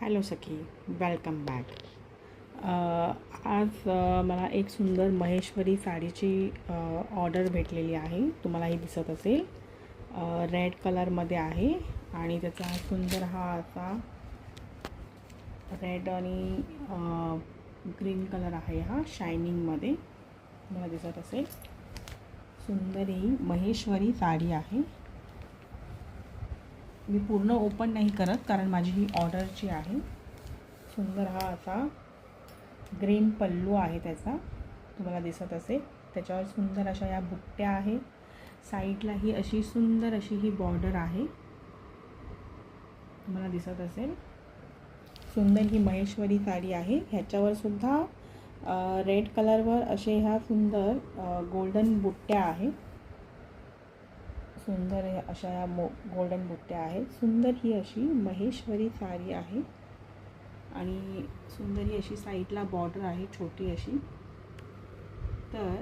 Hello सखी, welcome back. आज मला एक सुंदर महेश्वरी साडीची ऑर्डर भेटलेली आहे. तुम्हाला ही दिसत असेल, रेड कलरमध्ये आहे आणि त्याचा सुंदर हा असा रेड आणि ग्रीन कलर आहे. हा शायनिंगमध्ये तुम्हाला दिसत असेल. सुंदर ही महेश्वरी साडी आहे. मी पूर्ण ओपन नाही करत कारण माझी ही ऑर्डरची आहे. सुंदर हा असा ग्रीन पल्लू आहे त्याचा, तुम्हाला दिसत असेल. त्याच्यावर सुंदर अशा या बुट्ट्या आहे. साईडला ही अशी सुंदर अशी ही बॉर्डर आहे, तुम्हाला दिसत असेल. सुंदर ही महेश्वरी साडी आहे. ह्याच्यावर सुद्धा रेड कलरवर असे ह्या सुंदर गोल्डन बुट्ट्या आहे. सुंदर अशा या गोल्डन बुट्ट्या आहेत. सुंदर ही अशी महेश्वरी साडी आहे आणि सुंदर ही अशी साईडला बॉर्डर आहे छोटी अशी. तर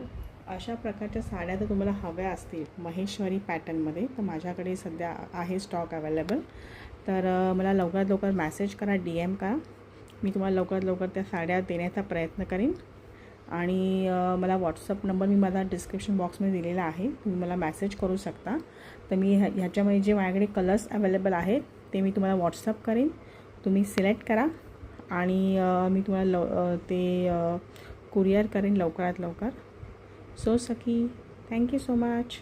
अशा प्रकारच्या साड्या जर तुम्हाला हव्या असतील महेश्वरी पॅटर्नमध्ये तर माझ्याकडे सध्या आहे स्टॉक अवेलेबल. तर मला लवकरात लवकर मॅसेज करा, DM करा. मी तुम्हाला लवकरात लवकर त्या साड्या देण्याचा प्रयत्न करीन. आणि मला व्हॉट्सअप नंबर मी माझा डिस्क्रिप्शन बॉक्समध्ये दिलेला आहे, तुम्ही मला मॅसेज करू शकता. तर मी ह्याच्यामध्ये जे माझ्याकडे कलर्स अवेलेबल आहेत ते मी तुम्हाला व्हॉट्सअप करेन. तुम्ही सिलेक्ट करा आणि मी तुम्हाला ते कुरिअर करेन लवकरात लवकर. सो सखी, थँक्यू सो मच.